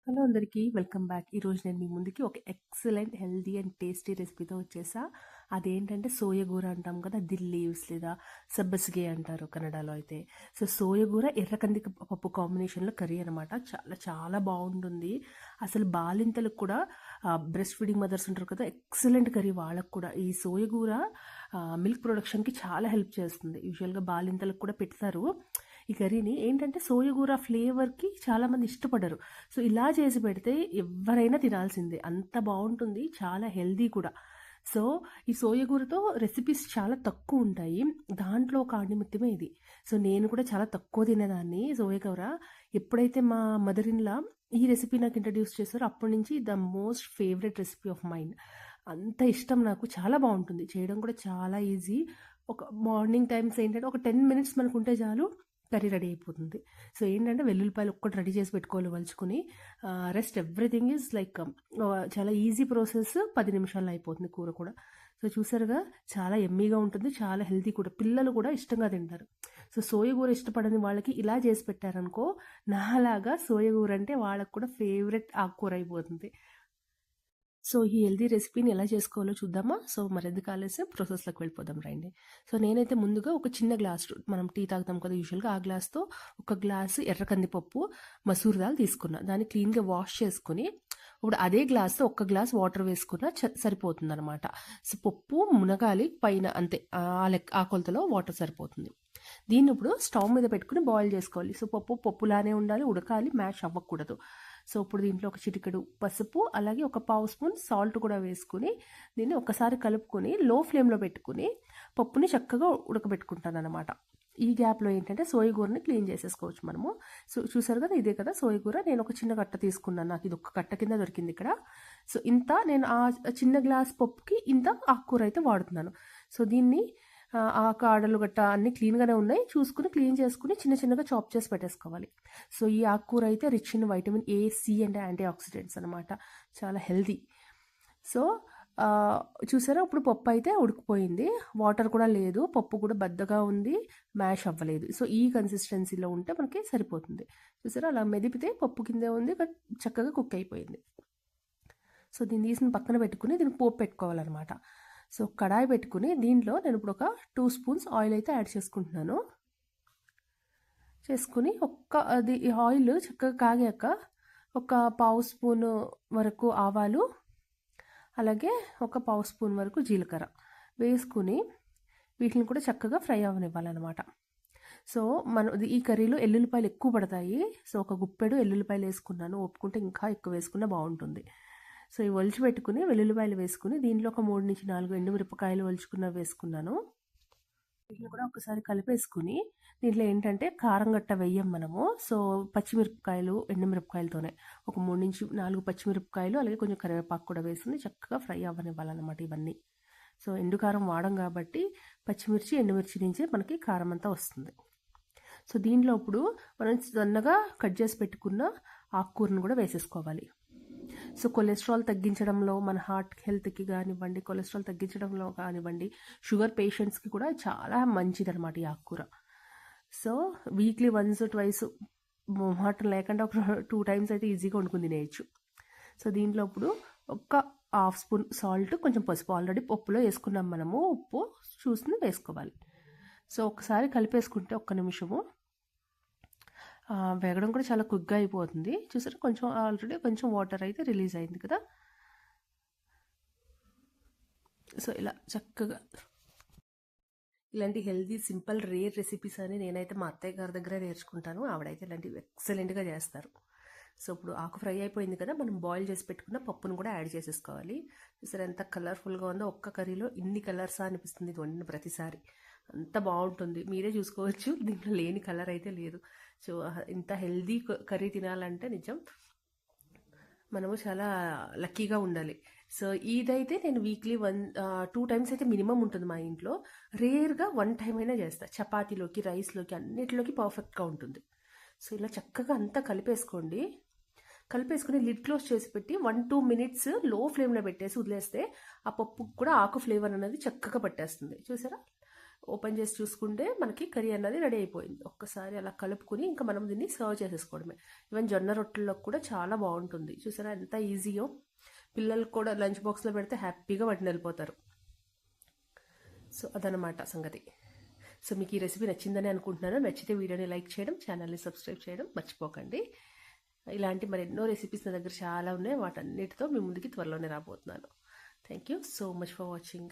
Hello అందరికీ welcome back. ఈరోజు నేను మీ ముందుకి ఒక ఎక్సలెంట్ హెల్దీ అండ్ టేస్టీ రెసిపీతో వచ్చేసా. అదేంటంటే సోయగూర అంటాం కదా, దిల్ లీవ్స్ లేదా సబ్బసిగే అంటారు కన్నడలో అయితే. సో సోయగూర ఎర్రకంది పప్పు కాంబినేషన్లో కర్రీ అనమాట. చాలా చాలా బాగుంటుంది. అసలు బాలింతలకు కూడా, బ్రెస్ట్ ఫీడింగ్ మదర్స్ ఉంటారు కదా, ఎక్సలెంట్ కర్రీ వాళ్ళకు కూడా. ఈ సోయగూర మిల్క్ ప్రొడక్షన్కి చాలా హెల్ప్ చేస్తుంది. యూజువల్గా బాలింతలకు కూడా పెడతారు ఈ కర్రీని. ఏంటంటే సోయగూర ఫ్లేవర్కి చాలామంది ఇష్టపడరు. సో ఇలా చేసి పెడితే ఎవరైనా తినాల్సిందే, అంత బాగుంటుంది, చాలా హెల్దీ కూడా. సో ఈ సోయగూరతో రెసిపీస్ చాలా తక్కువ ఉంటాయి, దాంట్లో ఒక ఆణిముత్యమే ఇది. సో నేను కూడా చాలా తక్కువ తినేదాన్ని సోయగూర. ఎప్పుడైతే మా మదర్ ఇన్లా ఈ రెసిపీ నాకు ఇంట్రడ్యూస్ చేశారో అప్పటి నుంచి the most favourite recipe of mind. అంత ఇష్టం నాకు, చాలా బాగుంటుంది, చేయడం కూడా చాలా ఈజీ. ఒక మార్నింగ్ టైమ్స్ ఏంటంటే ఒక 10 మినిట్స్ మనకు ఉంటే చాలు, కర్రీ రెడీ అయిపోతుంది. సో ఏంటంటే వెల్లుల్లిపాయలు ఒక్కటి రెడీ చేసి పెట్టుకోవాలి వలుచుకుని. రెస్ట్ ఎవ్రీథింగ్ ఈజ్ లైక్ చాలా ఈజీ ప్రాసెస్, 10 నిమిషాల్లో అయిపోతుంది కూర కూడా. సో చూసారుగా, చాలా ఎమ్మీగా ఉంటుంది, చాలా హెల్తీ కూడా, పిల్లలు కూడా ఇష్టంగా తింటారు. సో సోయగూర ఇష్టపడని వాళ్ళకి ఇలా చేసి పెట్టారనుకో, నాలాగా సోయగూర అంటే వాళ్ళకు కూడా ఫేవరెట్ ఆకుకూర అయిపోతుంది. సో ఈ హెల్దీ రెసిపీని ఎలా చేసుకోవాలో చూద్దామా? సో మరెందుకు ఆలస్యం, ప్రాసెస్లోకి వెళ్ళిపోదాం రండి. సో నేనైతే ముందుగా ఒక చిన్న గ్లాస్, మనం టీ తాగుతాం కదా యూజువల్గా, ఆ గ్లాస్తో ఒక గ్లాసు ఎర్ర కందిపప్పు, మసూర్ దాల్ తీసుకున్నా. దాన్ని క్లీన్గా వాష్ చేసుకుని ఇప్పుడు అదే గ్లాస్తో ఒక గ్లాస్ వాటర్ వేసుకున్నా సరిపోతుంది అనమాట. సో పప్పు మునగాలి పైన, అంతే, ఆ కొలతలో వాటర్ సరిపోతుంది. దీన్ని ఇప్పుడు స్టవ్ మీద పెట్టుకుని బాయిల్ చేసుకోవాలి. సో పప్పులానే ఉండాలి, ఉడకాలి, మ్యాష్ అవ్వకూడదు. సో ఇప్పుడు దీంట్లో ఒక చిటికెడు పసుపు, అలాగే ఒక పావు స్పూన్ సాల్ట్ కూడా వేసుకుని దీన్ని ఒకసారి కలుపుకొని లో ఫ్లేమ్లో పెట్టుకుని పప్పుని చక్కగా ఉడకబెట్టుకుంటాను అనమాట. ఈ గ్యాప్లో ఏంటంటే సోయగూరని క్లీన్ చేసేసుకోవచ్చు మనము. సో చూసారు కదా, ఇదే కదా సోయగూర. నేను ఒక చిన్న కట్ట తీసుకున్నాను, నాకు ఇది ఒక కట్ట కింద దొరికింది ఇక్కడ. సో ఇంత నేను ఆ చిన్న గ్లాస్ పప్పుకి ఇంత ఆకుకూర అయితే వాడుతున్నాను. సో దీన్ని ఆ కాడలు గట్ట అన్ని క్లీన్గానే ఉన్నాయి, చూసుకుని క్లీన్ చేసుకుని చిన్న చిన్నగా చాప్ చేసి పెట్టేసుకోవాలి. సో ఈ ఆకుకూర అయితే rich in vitamin A, C and antioxidants అనమాట, చాలా హెల్దీ. సో చూసారా, ఇప్పుడు పప్పు అయితే ఉడికిపోయింది, వాటర్ కూడా లేదు, పప్పు కూడా బద్దగా ఉంది, మ్యాష్ అవ్వలేదు. సో ఈ కన్సిస్టెన్సీలో ఉంటే మనకి సరిపోతుంది. చూసారా, అలా మెదిపితే పప్పు కిందే ఉంది, చక్కగా కుక్ అయిపోయింది. సో దీన్ని తీసిన పక్కన పెట్టుకుని దీనికి పోపు పెట్టుకోవాలన్నమాట. సో కడాయి పెట్టుకుని దీంట్లో నేను ఇప్పుడు ఒక 2 స్పూన్స్ ఆయిల్ అయితే యాడ్ చేసుకుంటున్నాను. చేసుకుని అది ఆయిల్ చక్కగా కాగాక ఒక పావు స్పూన్ వరకు ఆవాలు, అలాగే ఒక పావు స్పూన్ వరకు జీలకర్ర వేసుకుని వీటిని కూడా చక్కగా ఫ్రై అవ్వనివ్వాలన్నమాట. సో ఈ కర్రీలో ఎల్లుల్లిపాయలు ఎక్కువ పడతాయి. సో ఒక గుప్పెడు ఎల్లుల్లిపాయలు వేసుకున్నాను, ఒప్పుకుంటే ఇంకా ఎక్కువ వేసుకున్నా బాగుంటుంది. సో ఇవి ఒలిచి పెట్టుకుని వెల్లుల్లిపాయలు వేసుకుని దీంట్లో ఒక 3 నుంచి 4 ఎండుమిరపకాయలు ఒలుచుకున్నవి వేసుకున్నాను. వీటిని కూడా ఒకసారి కలిపేసుకుని దీంట్లో ఏంటంటే కారం గట్ట వేయం మనము. సో పచ్చిమిరపకాయలు, ఎండుమిరపకాయలతోనే ఒక 3 నుంచి 4 పచ్చిమిరపకాయలు, అలాగే కొంచెం కరివేపాకు కూడా వేసుకుని చక్కగా ఫ్రై అవ్వనివ్వాలన్నమాట ఇవన్నీ. సో ఎండు కారం వాడం కాబట్టి పచ్చిమిర్చి, ఎండుమిర్చి నుంచే మనకి కారం అంతా వస్తుంది. సో దీంట్లో ఇప్పుడు మనం సన్నగా కట్ చేసి పెట్టుకున్న ఆకుకూరను కూడా వేసేసుకోవాలి. సో కొలెస్ట్రాల్ తగ్గించడంలో, మన హార్ట్ హెల్త్కి కానివ్వండి, కొలెస్ట్రాల్ తగ్గించడంలో కానివ్వండి, షుగర్ పేషెంట్స్కి కూడా చాలా మంచిది అనమాట ఈ ఆకుకూర. సో వీక్లీ వన్స్ ట్వైస్ మొహమాటం లేకుండా ఒక 2 టైమ్స్ అయితే ఈజీగా వండుకుని తినేయచ్చు. సో దీంట్లో ఇప్పుడు ఒక హాఫ్ స్పూన్ సాల్ట్, కొంచెం పసుపు, ఆల్రెడీ పప్పులో వేసుకున్నాం మనము, ఉప్పు చూసుకుని వేసుకోవాలి. సో ఒకసారి కలిపేసుకుంటే ఒక్క నిమిషము, వేగడం కూడా చాలా క్విక్గా అయిపోతుంది. చూసారా, కొంచెం ఆల్రెడీ కొంచెం వాటర్ అయితే రిలీజ్ అయింది కదా. సో ఇలా చక్కగా ఇలాంటి హెల్దీ, సింపుల్, రేర్ రెసిపీస్ అని నేనైతే మా అత్తయ్య గారి దగ్గర నేర్చుకుంటాను. ఆవిడైతే ఇలాంటివి ఎక్సలెంట్గా చేస్తారు. సో ఇప్పుడు ఆకు ఫ్రై అయిపోయింది కదా, మనం బాయిల్ చేసి పెట్టుకున్న పప్పును కూడా యాడ్ చేసేసుకోవాలి. చూసారా ఎంత కలర్ఫుల్గా ఉందో, ఒక్క కర్రీలో ఇన్ని కలర్సా అనిపిస్తుంది ఇది వండిన ప్రతిసారి. అంత బాగుంటుంది, మీరే చూసుకోవచ్చు, దీంట్లో లేని కలర్ అయితే లేదు. సో ఇంత హెల్దీ కర్రీ తినాలంటే నిజం మనము చాలా లక్కీగా ఉండాలి. సో ఇదైతే నేను వీక్లీ 2 టైమ్స్ అయితే మినిమం ఉంటుంది మా ఇంట్లో. రేర్గా 1 టైం అయినా చేస్తా, చపాతీలోకి, రైస్లోకి, అన్నిటిలోకి పర్ఫెక్ట్గా ఉంటుంది. సో ఇలా చక్కగా అంతా కలిపేసుకోండి. కలిపేసుకుని లిడ్ క్లోజ్ చేసి పెట్టి 1-2 మినిట్స్ లో ఫ్లేమ్లో పెట్టేసి వదిలేస్తే ఆ పప్పు కూడా ఆకు ఫ్లేవర్ అనేది చక్కగా పట్టేస్తుంది. చూసారా, ఓపెన్ చేసి చూసుకుంటే మనకి కర్రీ అన్నది రెడీ అయిపోయింది. ఒక్కసారి అలా కలుపుకుని ఇంకా మనం దీన్ని సర్వ్ చేసేసుకోవడమే. ఈవెన్ జొన్న రొట్టెల్లో కూడా చాలా బాగుంటుంది. చూసారా ఎంత ఈజీయో. పిల్లలకు కూడా లంచ్ బాక్స్లో పెడితే హ్యాపీగా వాటిని వెళ్ళిపోతారు. సో అదనమాట సంగతి. సో మీకు ఈ రెసిపీ నచ్చిందని అనుకుంటున్నాను. నచ్చితే వీడియోని లైక్ చేయడం, ఛానల్ని సబ్స్క్రైబ్ చేయడం మర్చిపోకండి. ఇలాంటి మరెన్నో రెసిపీస్ నా దగ్గర చాలా ఉన్నాయి. వాటన్నిటితో మీ ముందుకి త్వరలోనే రాబోతున్నాను. Thank you so much for watching.